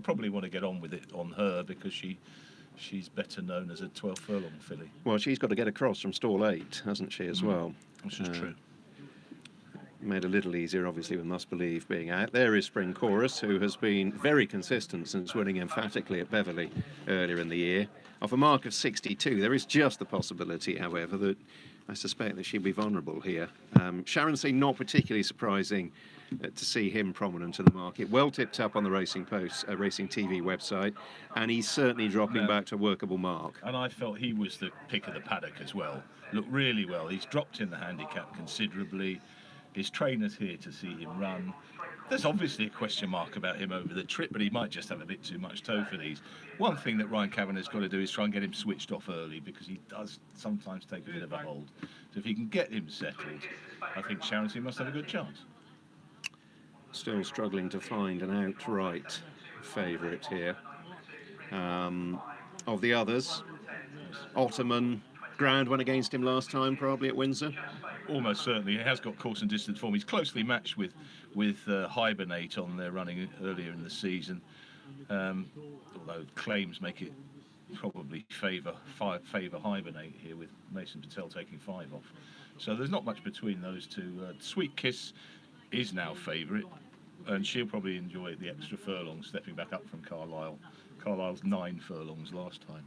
Probably want to get on with it on her because she's better known as a 12 furlong filly. Well, she's got to get across from stall 8, hasn't she, as well? Which is true. Made a little easier, obviously, with Must Believe being out. There is Spring Chorus, who has been very consistent since winning emphatically at Beverley earlier in the year. Off a mark of 62, there is just the possibility, however, that I suspect that she'll be vulnerable here. Sharon C, not particularly surprising to see him prominent in the market. Well tipped up on the Racing Post, Racing TV website, and he's certainly dropping back to a workable mark. And I felt he was the pick of the paddock as well. Looked really well. He's dropped in the handicap considerably. His trainer's here to see him run. There's obviously a question mark about him over the trip, but he might just have a bit too much toe for these. One thing that Ryan Kavanagh's got to do is try and get him switched off early, because he does sometimes take a bit of a hold. So if he can get him settled, I think Sharon C must have a good chance. Still struggling to find an outright favourite here. Of the others, Ottoman, ground went against him last time, probably at Windsor. Almost certainly. He has got course and distance form. He's closely matched with Hibernate on their running earlier in the season. Although claims make it probably favour Hibernate here, with Mason Patel taking 5 off. So there's not much between those two. Sweet Kiss is now favourite, and she'll probably enjoy the extra furlong, stepping back up from Carlisle. Carlisle's 9 furlongs last time.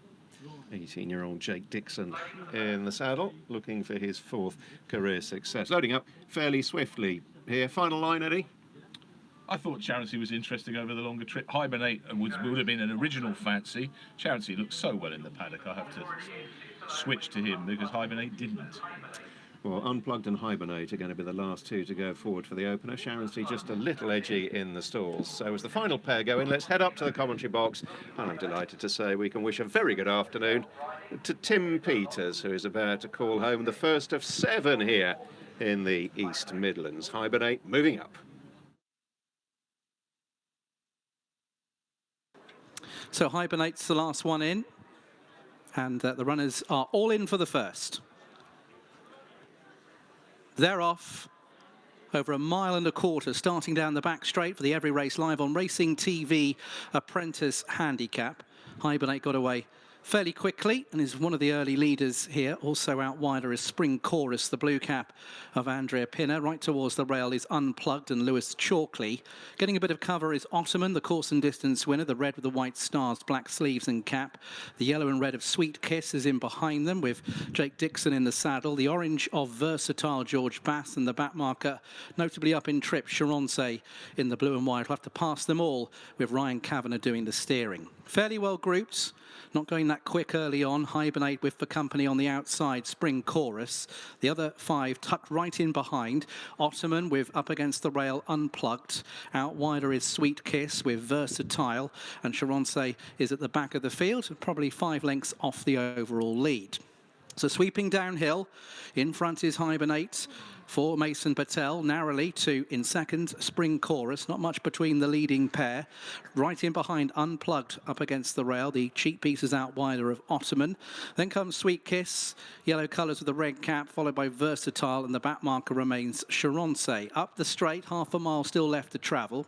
18-year-old Jake Dixon in the saddle, looking for his 4th career success. Loading up fairly swiftly here. Final line, Eddie? I thought Charency was interesting over the longer trip. Hibernate would have been an original fancy. Charency looked so well in the paddock, I have to switch to him because Hibernate didn't. Well, Unplugged and Hibernate are going to be the last 2 to go forward for the opener. Sharonsley just a little edgy in the stalls. So as the final pair go in, let's head up to the commentary box. And I'm delighted to say we can wish a very good afternoon to Tim Peters, who is about to call home the first of 7 here in the East Midlands. Hibernate moving up. So Hibernate's the last one in, and the runners are all in for the first. They're off over 1.25 miles, starting down the back straight for the Every Race Live on Racing TV Apprentice Handicap. Hibernate got away fairly quickly and is one of the early leaders here. Also out wider is Spring Chorus, the blue cap of Andrea Pinner. Right towards the rail is Unplugged and Lewis Chalkley. Getting a bit of cover is Ottoman, the course and distance winner, the red with the white stars, black sleeves and cap. The yellow and red of Sweet Kiss is in behind them with Jake Dixon in the saddle. The orange of Versatile George Bass, and the back marker notably up in trip, Charonce in the blue and white. We'll have to pass them all with Ryan Kavanagh doing the steering. Fairly well grouped. Not going that quick early on. Hibernate with For Company on the outside. Spring Chorus. The other 5 tucked right in behind. Ottoman with up against the rail Unplugged. Out wider is Sweet Kiss with Versatile. And Charonce is at the back of the field, probably 5 lengths off the overall lead. So sweeping downhill, in front is Hibernate for Mason Patel, narrowly to in second, Spring Chorus. Not much between the leading pair. Right in behind, Unplugged up against the rail. The cheek pieces out wider of Ottoman. Then comes Sweet Kiss, yellow colours with the red cap, followed by Versatile, and the back marker remains Charonce. Up the straight, 1/2 mile still left to travel.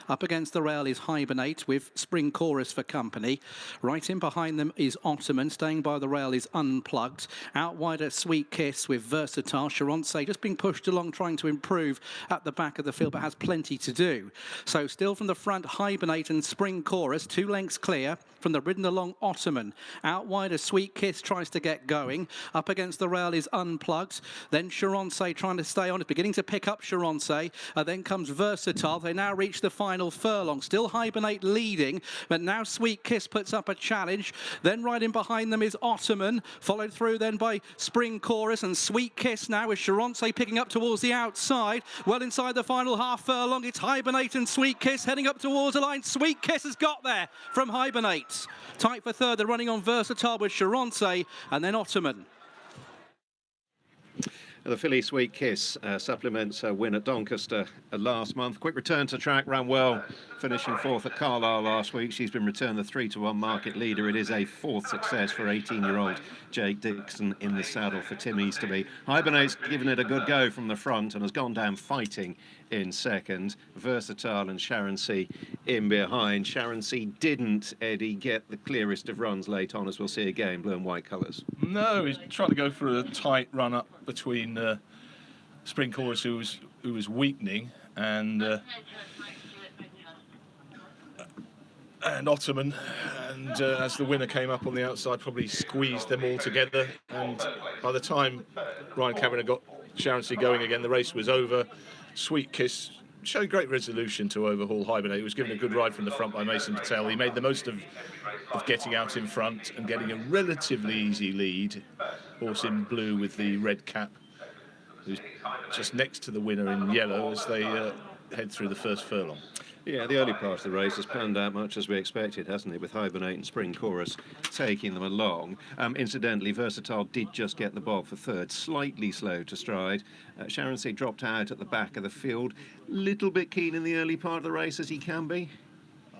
Up against the rail is Hibernate with Spring Chorus for company. Right in behind them is Ottoman. Staying by the rail is Unplugged. Out wider, Sweet Kiss with Versatile. Charonce just being pushed along, trying to improve at the back of the field, but has plenty to do. So still from the front, Hibernate and Spring Chorus, 2 lengths clear from the ridden along Ottoman. Out wider, Sweet Kiss tries to get going. Up against the rail is Unplugged. Then Charonce trying to stay on. It's beginning to pick up Charonce. Then comes Versatile. They now reach the final furlong. Still Hibernate leading, but now Sweet Kiss puts up a challenge. Then right in behind them is Ottoman, followed through then by Spring Chorus, and Sweet Kiss now with Charonce picking up towards the outside. Well inside the final 1/2 furlong, it's Hibernate and Sweet Kiss heading up towards the line. Sweet Kiss has got there from Hibernate. Tight for third, they're running on Versatile with Charonce, and then Ottoman. The filly Sweet Kiss supplements her win at Doncaster last month. Quick return to track, ran well finishing fourth at Carlisle last week. She's been returned the 3-1 market leader. It is a fourth success for 18-year-old Jake Dixon in the saddle for Tim Easterby. Hibernate's given it a good go from the front and has gone down fighting in second. Versatile and Sharon C in behind. Sharon C didn't, Eddie, get the clearest of runs late on, as we'll see again, blue and white colours. No, he's trying to go for a tight run up between Spring Chorus, who was weakening, and Ottoman, and as the winner came up on the outside, probably squeezed them all together. And by the time Ryan Kavanagh got Sharon C going again, the race was over. Sweet Kiss showed great resolution to overhaul Hibernate. He was given a good ride from the front by Mason Patel. He made the most of getting out in front and getting a relatively easy lead. Horse in blue with the red cap, who's just next to the winner in yellow as they head through the first furlong. Yeah, the early part of the race has panned out much as we expected, hasn't it, with Hibernate and Spring Chorus taking them along. Incidentally, Versatile did just get the bob for third, slightly slow to stride. Sharon C dropped out at the back of the field, little bit keen in the early part of the race, as he can be.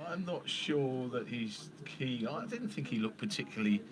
I'm not sure that he's keen. I didn't think he looked particularly